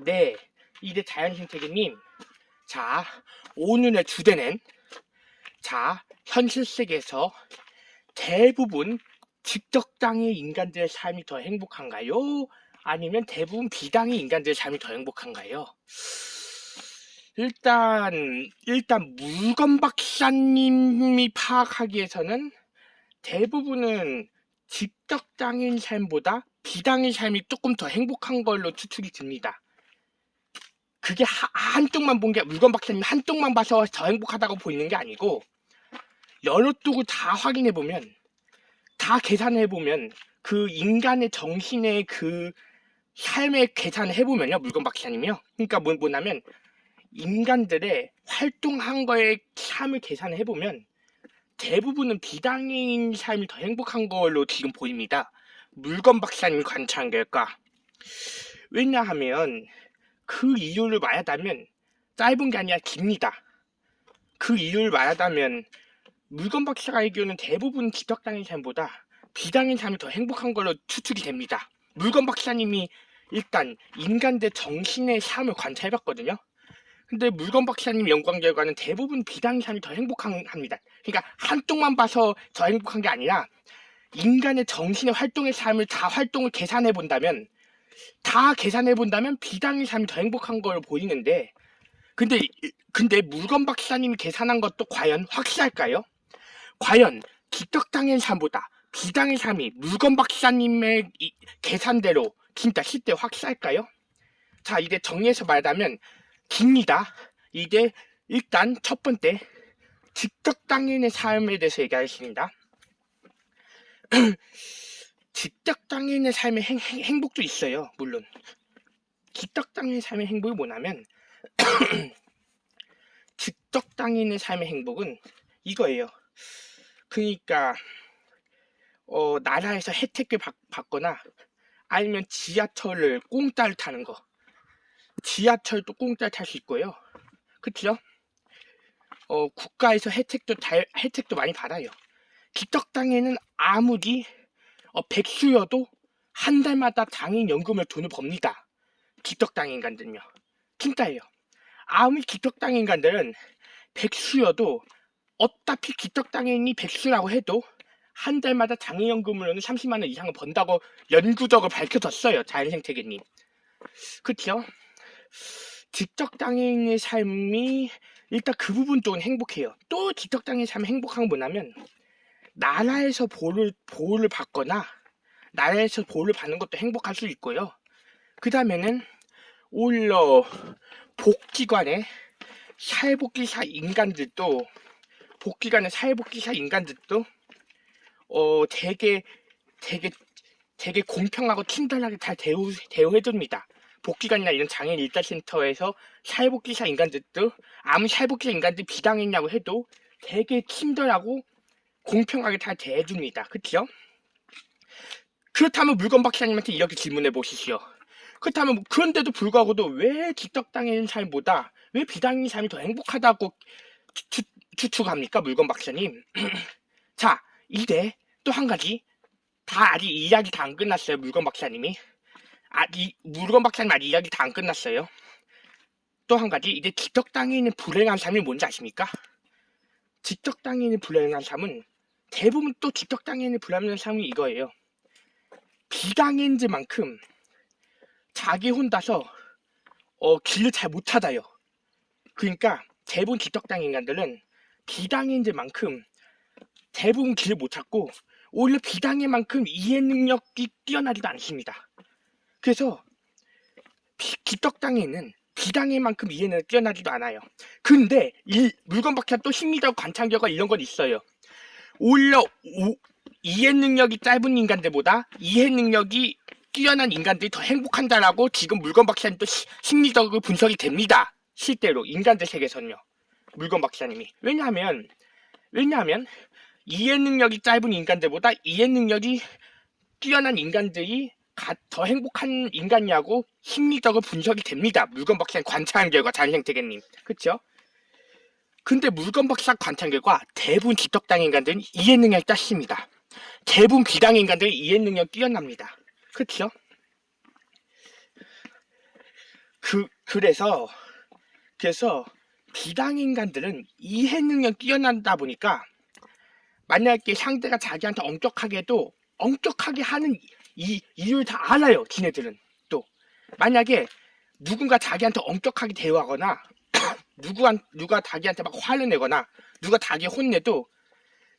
네. 이대 자연생태계님. 자, 오늘의 주제는, 현실 세계에서 대부분 직접장애 인간들의 삶이 더 행복한가요? 아니면 대부분 비장애 인간들의 삶이 더 행복한가요? 일단 물건 박사님이 파악하기에서는 대부분은 직접장애인 삶보다 비장애 삶이 조금 더 행복한 걸로 추측이 됩니다. 그게 한쪽만 본 게, 물건 박사님 한쪽만 봐서 더 행복하다고 보이는 게 아니고, 여러 쪽을 다 확인해보면, 다 계산해보면, 그 인간의 정신의 그 삶의 계산을 해보면요, 물건 박사님이요. 그러니까 뭐냐면, 인간들의 활동한 거의 삶을 계산을 해보면, 대부분은 비장애인 삶이 더 행복한 걸로 지금 보입니다. 물건 박사님 관찰한 결과. 왜냐하면, 그 이유를 말하자면 짧은 게 아니라 깁니다. 그 이유를 말하자면 물건 박사가 알기로는 대부분 직접장애인 삶보다 비장애인 삶이 더 행복한 걸로 추측이 됩니다. 물건 박사님이 일단 인간들 정신의 삶을 관찰해봤거든요. 근데 물건 박사님 연구한 결과는 대부분 비장애인 삶이 더 행복합니다. 그러니까 한쪽만 봐서 더 행복한 게 아니라 인간의 정신의 활동의 삶을 다 활동을 계산해본다면 비장애인 삶이 더 행복한 걸 보이는데, 근데 물건 박사님이 계산한 것도 과연 확실할까요? 과연 직접장애인 삶보다 비장애인 삶이 물건 박사님의 계산대로 진짜 실제 확실할까요? 자, 이제 정리해서 말하자면 깁니다. 이제 일단 첫 번째 직접장애인의 삶에 대해서 얘기하겠습니다. 직접장애인의 삶의 행복도 있어요. 물론 직접장애인의 삶의 행복이 뭐냐면 직접장애인의 삶의 행복은 이거예요. 그러니까 나라에서 혜택을 받거나 아니면 지하철을 공짜로 타는 거. 지하철도 공짜로 탈 수 있고요. 그쵸? 국가에서 혜택도 많이 받아요. 직접장애인은 아무리 백수여도 한 달마다 장애인연금을 돈을 법니다. 직접장애인 인간들은요. 진짜예요. 아무리 직접장애인 인간들은 백수여도 어차피 직접장애인이 백수라고 해도 한 달마다 장애연금으로는 30만 원 이상을 번다고 연구적으로 밝혀졌어요. 자연생태계님. 그쵸? 직접장애인의 삶이 일단 그 부분 쪽은 행복해요. 또 직접장애인 삶이 행복한 건 뭐냐면 나라에서 보호를 받거나 나라에서 보호를 받는 것도 행복할 수 있고요. 그 다음에는 오히려 복지관의 사회복지사 인간들도 되게 공평하고 친절하게 잘 대우해줍니다. 복지관이나 이런 장애인 일자센터에서 사회복지사 인간들도 아무리 사회복지사 인간들이 비장애인이라고 해도 되게 친절하고 공평하게 잘 대해줍니다. 그쵸? 그렇다면 물건 박사님한테 이렇게 질문해 보시죠. 그렇다면 그런데도 불구하고도 왜 직접장애인 삶보다 왜 비장애인 삶이 더 행복하다고 추측합니까? 물건 박사님. 자, 이제 또 한 가지. 아직 이야기 다 안 끝났어요. 물건 박사님 아직 이야기 다 안 끝났어요. 또 한 가지. 이제 직접장애인의 불행한 삶이 뭔지 아십니까? 직접장애인의 불행한 삶은 대부분 또 직접장애인의 불행한 삶이 이거예요. 비장애인들만큼 자기 혼자서 길을 잘 못 찾아요. 그러니까 대부분 직접장애인 인간들은 비장애인들만큼 대부분 길을 못 찾고 오히려 비장애만큼 이해 능력이 뛰어나지도 않습니다. 그래서 직접장애는 비장애만큼 이해 능력이 뛰어나지도 않아요. 근데 이 물건 박사 또 심리적 관찰 결과 이런 건 있어요. 오히려 이해 능력이 짧은 인간들보다 이해 능력이 뛰어난 인간들이 더 행복한다라고 지금 물건 박사님 또 심리적으로 분석이 됩니다. 실제로 인간들 세계에서는요. 물건 박사님이. 왜냐하면 이해 능력이 짧은 인간들보다 이해 능력이 뛰어난 인간들이 더 행복한 인간이라고 심리적으로 분석이 됩니다. 물건 박사님 관찰한 결과 자연생태계님. 그쵸? 근데 물건 박사 관찰 결과 대부분 직접장애 인간들은 이해 능력이 짧습니다. 대부분 비장애 인간들은 이해 능력이 뛰어납니다. 그쵸? 그래서 비당 인간들은 이해 능력 뛰어난다 보니까 만약에 상대가 자기한테 엄격하게 해도 엄격하게 하는 이유를 다 알아요. 지네들은 또 만약에 누군가 자기한테 엄격하게 대우하거나 누가 자기한테 막 화를 내거나 누가 자기 혼내도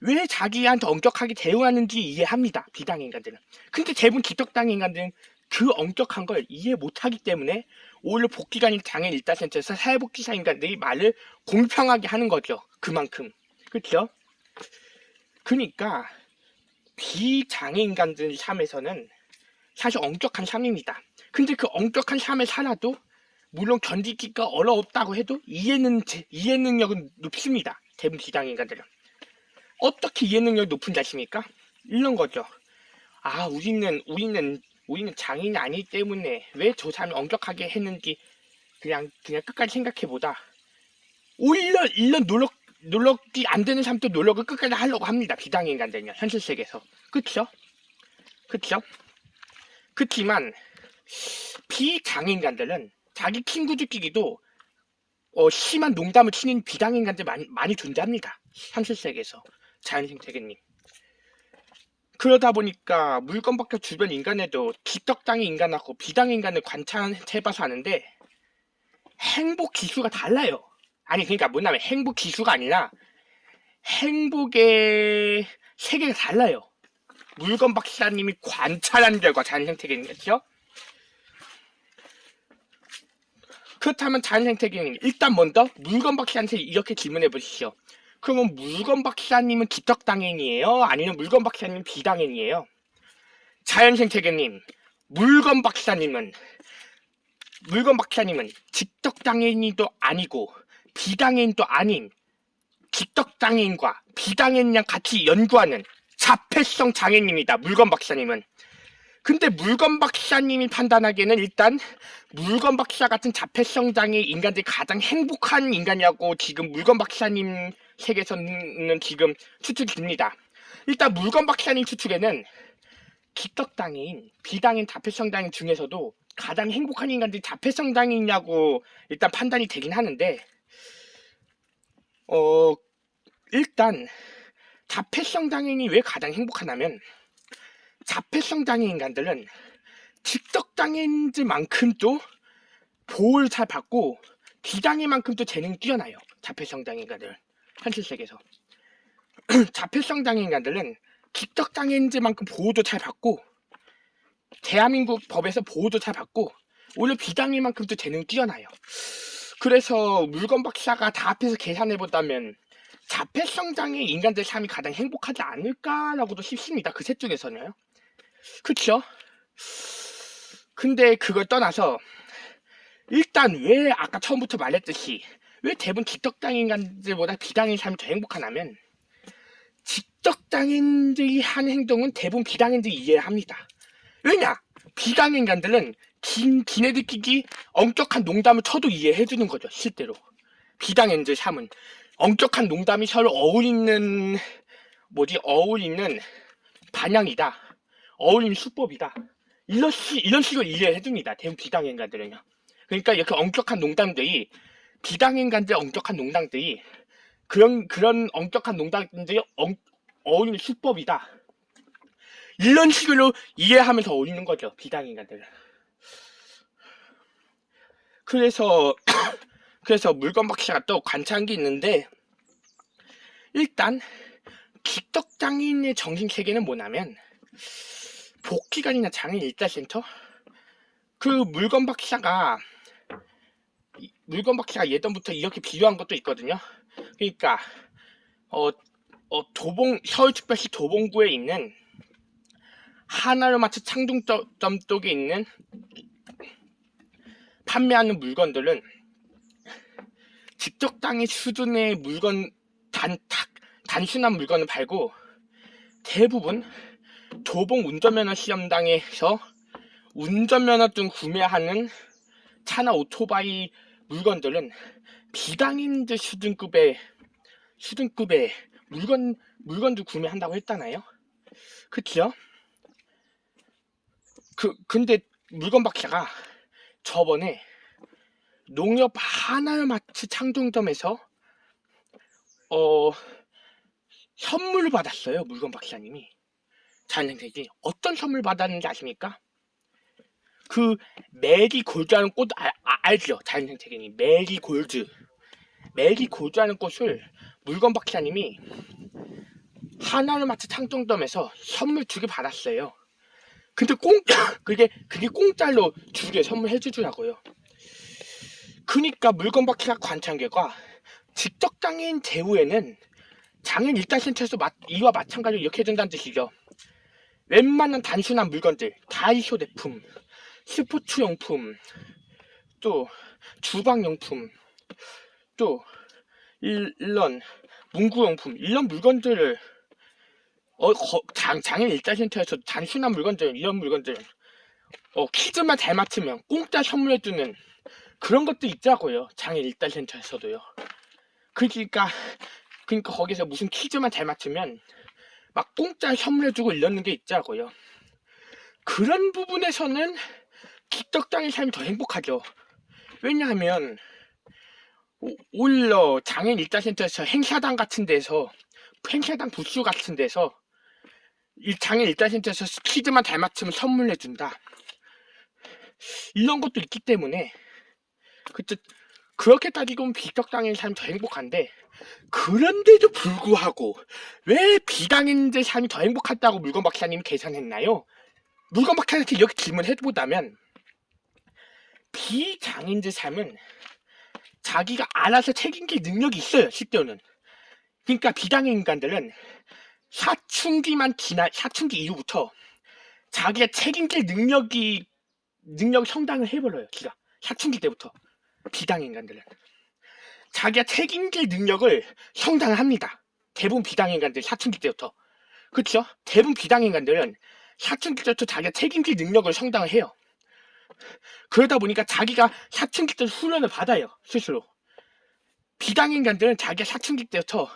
왜 자기한테 엄격하게 대우하는지 이해합니다. 비당 인간들은. 근데 대부분 기떡당 인간들은 그 엄격한 걸 이해 못하기 때문에 오히려 복귀관인 장애인 일다센터에서 사회복지사 인간들이 말을 공평하게 하는 거죠. 그만큼. 그렇죠? 그러니까 비장애 인간들 삶에서는 사실 엄격한 삶입니다. 근데 그 엄격한 삶에 살아도 물론 견디기가 어렵다고 해도 이해 능력은 높습니다. 대부분 비장애 인간들은. 어떻게 이해 능력이 높은 자십니까? 이런 거죠. 아, 우리는 장애인이 아니기 때문에 왜 저 사람이 엄격하게 했는지 그냥 끝까지 생각해보다 오히려 이런 노력이 안 되는 사람도 노력을 끝까지 하려고 합니다. 비장애 인간들은요. 현실 세계에서. 그쵸? 그렇지만 비장애 인간들은 자기 친구들끼리도 심한 농담을 치는 비장애 인간들 많이 존재합니다. 현실 세계에서. 자연생 세계님. 그러다 보니까 물건 밖에 주변 인간에도 기떡장애 인간하고 비장애 인간을 관찰해봐서 아는데 행복 지수가 달라요. 아니 그러니까 뭐냐면 행복 지수가 아니라 행복의 세계가 달라요. 물건 박사님이 관찰한 결과 자연생태계는요. 그렇다면 자연생태계는 일단 먼저 물건 박사한테 이렇게 질문해 보시죠. 그러면 물건 박사님은 기떡당행이에요? 아니면 물건 박사님은 비당행이에요? 자연생태계님, 물건 박사님은 기떡당행이도 아니고 비당행도 아닌 기떡당행과 비당행이랑 같이 연구하는 자폐성 장애인입니다. 물건 박사님은. 근데 물건 박사님이 판단하기에는 일단 물건 박사 같은 자폐성 장애 인간들이 가장 행복한 인간이라고 지금 물건 박사님 세계에서는 지금 추측입니다. 일단 물건 박사님 추측에는 기떡장애인, 비장애인, 자폐성 장애인 중에서도 가장 행복한 인간들이 자폐성 장애인이냐고 일단 판단이 되긴 하는데 일단 자폐성 장애인이 왜 가장 행복하냐면 자폐성 장애 인간들은 직덕장애인들만큼도 보호를 잘 받고 비장애만큼도 재능이 뛰어나요. 자폐성 장애 인간들은 현실 세계에서 자폐성 장애 인간들은 직덕장애인들만큼 보호도 잘 받고 대한민국 법에서 보호도 잘 받고 오히려 비장애만큼도 재능이 뛰어나요. 그래서 물건 박사가 다 합해서 계산해보다면 자폐성 장애 인간들 삶이 가장 행복하지 않을까라고도 싶습니다. 그 셋 중에서는요. 그쵸? 근데 그걸 떠나서 일단 왜 아까 처음부터 말했듯이 왜 대부분 직덕장애 인간들보다 비장애인 삶이 더 행복하냐면 직덕장애인들이 하는 행동은 대부분 비장애인들이 이해를 합니다. 왜냐? 비장애 인간들은 지네들끼리 엄격한 농담을 쳐도 이해해주는 거죠. 실제로 비장애인들 삶은 엄격한 농담이 서로 어울리는 반향이다. 어울리는 수법이다. 이런 식으로 이해해줍니다. 대부분 비장애 인간들은요. 그러니까 이렇게 엄격한 농담들이 비장애 인간들의 엄격한 농담들이 그런 엄격한 농담들이 어울리는 수법이다. 이런 식으로 이해하면서 어울리는 거죠. 비장애 인간들은. 그래서 물건 박사가 또 관찰한 게 있는데 일단 기떡장애인의 정신세계는 뭐냐면 복귀관이나 장애인 일자센터 그 물건 박사가 예전부터 이렇게 비유한 것도 있거든요. 그러니까 서울특별시 도봉구에 있는 하나로마트 창동점 쪽에 있는 판매하는 물건들은 직접장애 수준의 물건 단순한 물건을 팔고 대부분 도봉 운전면허 시험장에서 운전면허증 구매하는 차나 오토바이 물건들은 비장애인들 수준급의 물건도 구매한다고 했잖아요. 그치요? 근데 물건 박사가 저번에 농협 하나마트 창동점에서 어 선물을 받았어요. 물건 박사님이. 자연생태계 어떤 선물 받았는지 아십니까? 그 메리골드라는 꽃 알죠? 자연생태계님 메리골드라는 꽃을 물건 박사님이 하나마트 창동점에서 선물 2개 받았어요. 근데 그게 공짜로 2개 선물해 주더라고요. 그니까 물건 박사 관찰계가 직접장애인 제후에는 장애인 일단센터에서 이와 마찬가지로 이렇게 해준다는 뜻이죠. 웬만한 단순한 물건들, 다이소 제품, 스포츠용품, 또 주방용품, 또 이런 문구용품, 이런 물건들을 장애인 일단센터에서 단순한 물건들, 이런 물건들 퀴즈만 잘 맞추면 공짜 선물해주는 그런 것도 있더라고요. 장애인 일단센터에서도요. 그러니까 거기서 무슨 퀴즈만 잘 맞추면 막 공짜 선물해주고 이러는 게 있더라고요. 그런 부분에서는 기떡장애인 삶이 더 행복하죠. 왜냐하면 오히려 장애인 일단센터에서 행사당 부스 같은 데서 이 장애인 일단센터에서 퀴즈만 잘 맞추면 선물해준다. 이런 것도 있기 때문에 그렇게 따지고 보면 비떡장애인 삶이 더 행복한데, 그런데도 불구하고 왜 비장애인들 삶이 더 행복하다고 물건 박사님이 계산했나요? 물건 박사한테 이렇게 질문해보자면, 비장애인들 삶은 자기가 알아서 책임질 능력이 있어요. 실제로는. 그러니까 비장애인 인간들은 사춘기 이후부터 자기가 책임질 능력이 성장을 해버려요. 기가 사춘기 때부터. 비장애인 인간들은 자기가 책임질 능력을 성장을 합니다. 대부분 비장애인 인간들 사춘기 때부터. 그렇죠? 대부분 비장애인 인간들은 사춘기 때부터 자기가 책임질 능력을 성장을 해요. 그러다 보니까 자기가 사춘기 때 훈련을 받아요. 스스로. 비장애인 인간들은 자기가 사춘기 때부터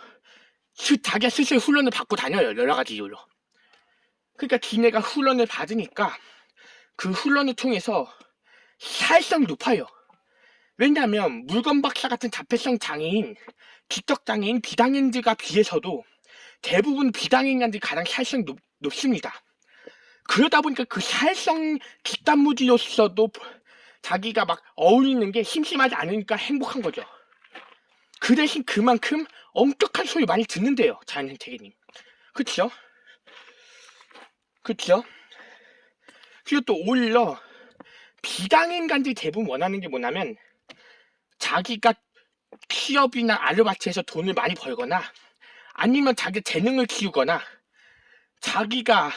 자기가 스스로 훈련을 받고 다녀요. 여러 가지 이유로. 그러니까 지네가 훈련을 받으니까 그 훈련을 통해서 사회성이 높아요. 왜냐하면 물건 박사 같은 자폐성 장애인, 기떡장애인, 비장애인들과 비해서도 대부분 비장애인들이 가장 사회성이 높습니다. 그러다 보니까 그 사회성 뒷단무지로서도 자기가 막 어울리는 게 심심하지 않으니까 행복한 거죠. 그 대신 그만큼 엄격한 소리 많이 듣는데요. 자연생태계님. 그쵸? 그리고 또 오히려 비장애인간들이 대부분 원하는 게 뭐냐면, 자기가 취업이나 아르바이트에서 돈을 많이 벌거나 아니면 자기 재능을 키우거나 자기가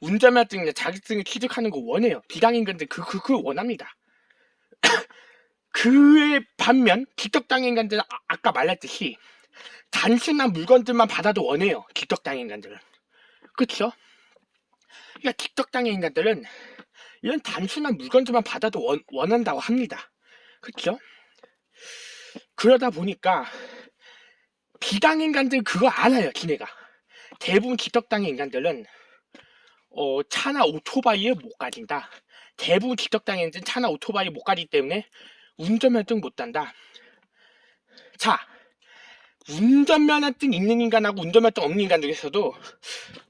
운전면허증이나 자격증을 취득하는 거 원해요. 비장애인간들 그걸 원합니다. 그에 반면 기떡장애인간들은 아까 말했듯이 단순한 물건들만 받아도 원해요. 기떡장애인간들은. 그쵸? 그러니까 기떡장애인간들은 이런 단순한 물건들만 받아도 원한다고 합니다. 그쵸? 그러다 보니까 비장애인간들 그거 알아요. 지네가. 대부분 기떡장애 인간들은 차나 오토바이에 못 가진다. 대부분 기떡장애인들은 차나 오토바이에 못 가기 때문에 운전면허증 못 딴다. 자, 운전면허증 있는 인간하고 운전면허증 없는 인간 중에서도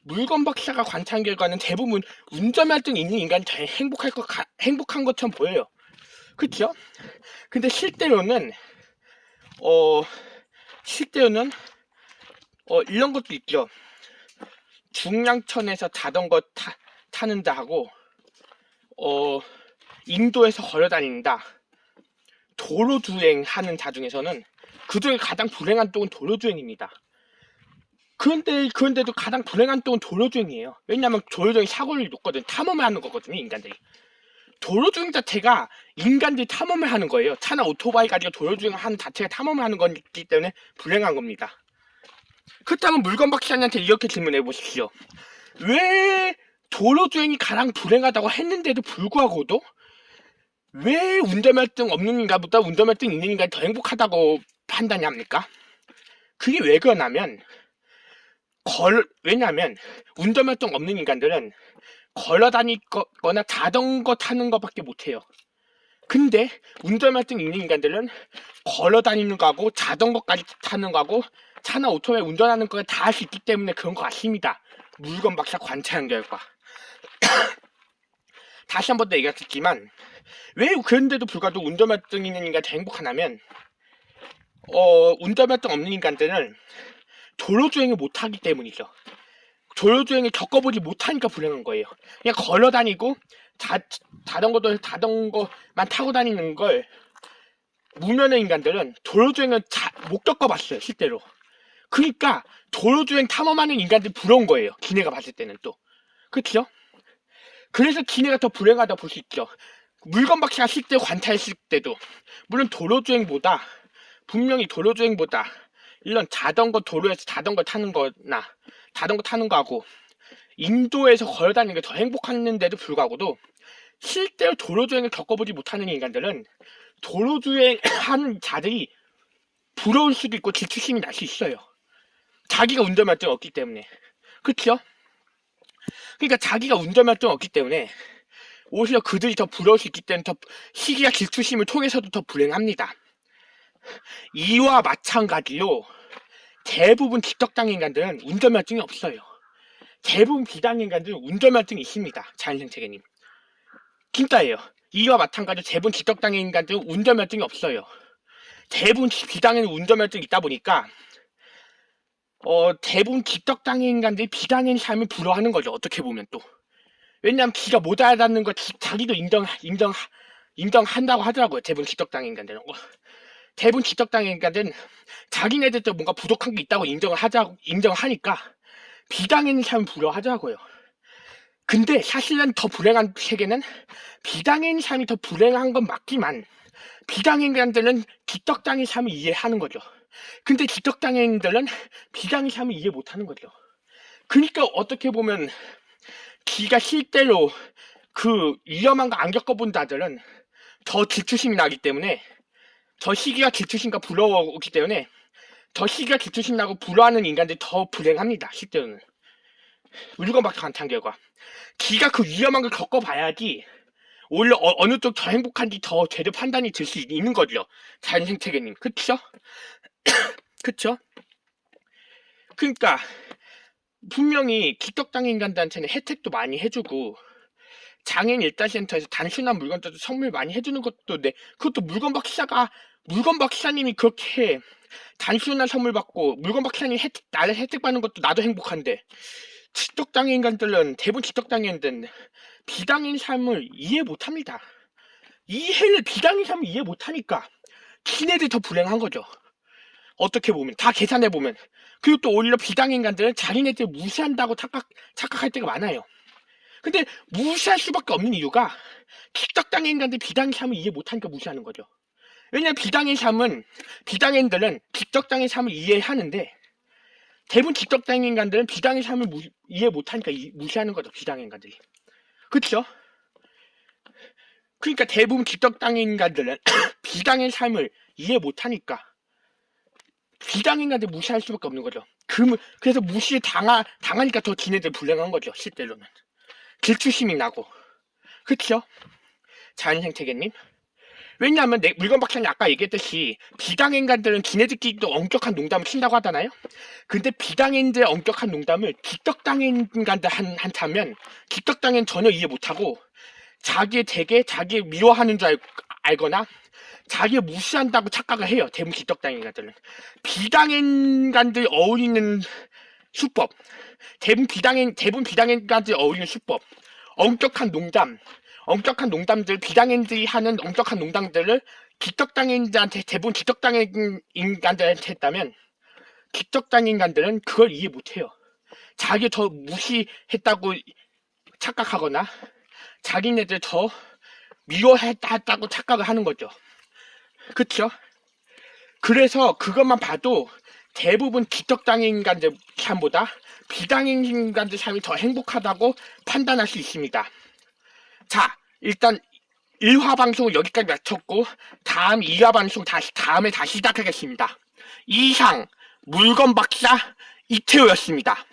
물건 박사가 관찰한 결과는 대부분 운전면허증 있는 인간이 더 행복한 것처럼 보여요. 그쵸? 근데 실제로는 이런 것도 있죠. 중랑천에서 자전거 타는다 하고 인도에서 걸어다닌다, 도로주행 하는 자 중에서는 그중에 가장 불행한 쪽은 도로주행입니다. 그런데도 가장 불행한 쪽은 도로주행이에요. 왜냐하면 도로주행이 사고를 놓거든. 탐험을 하는 거거든요. 인간들이. 도로주행 자체가 인간들이 탐험을 하는 거예요. 차나 오토바이 가지고 도로주행을 하는 자체가 탐험을 하는 거기 때문에 불행한 겁니다. 그렇다면 물건 박사님한테 이렇게 질문해 보십시오. 왜 도로주행이 가장 불행하다고 했는데도 불구하고도 왜 운전면허증 없는 인간보다 운전면허증 있는 인간이 더 행복하다고 판단합니까? 그게 왜 그러냐면, 왜냐면 운전면허증 없는 인간들은 걸어다니거나 자전거 타는 것밖에 못해요. 근데 운전면허증 있는 인간들은 걸어 다니는 거하고 자전거까지 타는 거하고 차나 오토바이 운전하는 거 다 할 수 있기 때문에 그런 것 같습니다. 물건 박사 관찰한 결과. 다시 한 번 더 얘기했지만 왜 그런데도 불구하고 운전면허증 있는 인간이 행복하냐면 운전면허증 없는 인간들은 도로주행을 못하기 때문이죠. 도로주행을 겪어보지 못하니까 불행한 거예요. 그냥 걸어 다니고 자전거만 타고 다니는 걸 무면허 인간들은 도로주행을 못 겪어봤어요, 실제로. 그러니까 도로주행 탐험하는 인간들이 부러운 거예요, 기내가 봤을 때는 또. 그렇죠? 그래서 기내가 더 불행하다 볼 수 있죠. 물건 박사가 실제로 관찰했을 때도 물론 분명히 도로주행보다 이런 자전거 도로에서 자전거 타는 거나 자전거 타는 거하고 인도에서 걸어다니는 게 더 행복했는데도 불구하고도 실제로 도로주행을 겪어보지 못하는 인간들은 도로주행하는 자들이 부러울 수도 있고 질투심이 날 수 있어요. 자기가 운전면허증 없기 때문에. 그렇죠? 그러니까 자기가 운전면허증 없기 때문에 오히려 그들이 더 부러울 수 있기 때문에 더 시기와 질투심을 통해서도 더 불행합니다. 이와 마찬가지로 대부분 직덕당 인간들은 운전면허증이 없어요. 대부분 비당 인간들은 운전면허증이 있습니다. 자연생태계님. 진짜예요. 이와 마찬가지로 대부분 직덕당 인간들은 운전면허증이 없어요. 대부분 비당에는 운전면허증이 있다 보니까 대부분 직덕당의 인간들이 비당의 삶을 부러워하는 거죠. 어떻게 보면 또. 왜냐하면 지가 못 알아듣는 거 자기도 인정한다고 하더라고요. 대부분 직덕당의 인간들은. 대부분 직덕당의 인간들은 자기네들도 뭔가 부족한 게 있다고 인정하니까 비당의 삶을 부러워하더라고요. 근데 사실은 더 불행한 세계는 비당의 삶이 더 불행한 건 맞지만 비당의 인간들은 직덕당의 삶을 이해하는 거죠. 근데 직덕당인들은 비당의 삶을 이해 못하는 거죠. 그러니까 어떻게 보면 지가 실제로 그 위험한 거 안 겪어본 자들은 더 질투심이 나기 때문에 더 시기와 질투심과 부러워오기 때문에 더 시기와 질투심 나고 부러워하는 인간들이 더 불행합니다. 실제로는. 물건밖에 관찰한 결과 지가 그 위험한 걸 겪어봐야지 오히려 어느 쪽 더 행복한지 더 제대로 판단이 들 수 있는 거죠. 자연생태계님. 그쵸? 그쵸? 그러니까 분명히 직덕당 인간들한테는 혜택도 많이 해주고 장애인 일자센터에서 단순한 물건들도 선물 많이 해주는 것도 그것도 물건 박사님이 그렇게 단순한 선물 받고 물건 박사님이 나를 혜택 받는 것도 나도 행복한데 직덕당 인간들은 대부분 직덕당 인간들은 비당인 삶을 이해 못합니다. 비당인 삶을 이해 못하니까 지네들이 더 불행한 거죠. 어떻게 보면 다 계산해보면. 그리고 또 오히려 비당 인간들은 자기네들 무시한다고 착각할 때가 많아요. 근데 무시할 수밖에 없는 이유가 직덕당 인간들 비당의 삶을 이해 못하니까 무시하는 거죠. 왜냐면 비당인들은 직덕당의 삶을 이해하는데 대부분 직덕당 인간들은 비당의 삶을 이해 못하니까 무시하는 거죠. 비당 인간들이. 그렇죠? 그러니까 대부분 직덕당 인간들은 비당의 삶을 이해 못하니까 비당 인간들 무시할 수밖에 없는 거죠. 그래서 무시 당하니까 더 지네들 불행한 거죠. 실제로는. 질투심이 나고. 그쵸? 자연생태계님. 왜냐하면 물건 박사님 아까 얘기했듯이 비당인간들은 지네들끼리도 엄격한 농담을 친다고 하잖아요. 근데 비당인들의 엄격한 농담을 직덕당인간들 한다면 직덕당인 전혀 이해 못하고 자기 미워하는 줄 알거나 자기 무시한다고 착각을 해요. 대부분 직덕당인간들은. 비당인간들 어울리는 수법. 대부분 비당인간들 어울리는 수법. 엄격한 농담들, 비당인들이 하는 엄격한 농담들을 직덕당인들한테, 대부분 직덕당인간들한테 했다면, 직덕당인간들은 그걸 이해 못해요. 자기 더 무시했다고 착각하거나, 자기네들 더 미워했다고 착각을 하는 거죠. 그쵸? 그래서 그것만 봐도 대부분 직덕당인간들 삶보다 비당인간들 삶이 더 행복하다고 판단할 수 있습니다. 자, 일단 1화 방송을 여기까지 마쳤고 다음 2화 방송 다음에 다시 시작하겠습니다. 이상 물건 박사 이태호였습니다.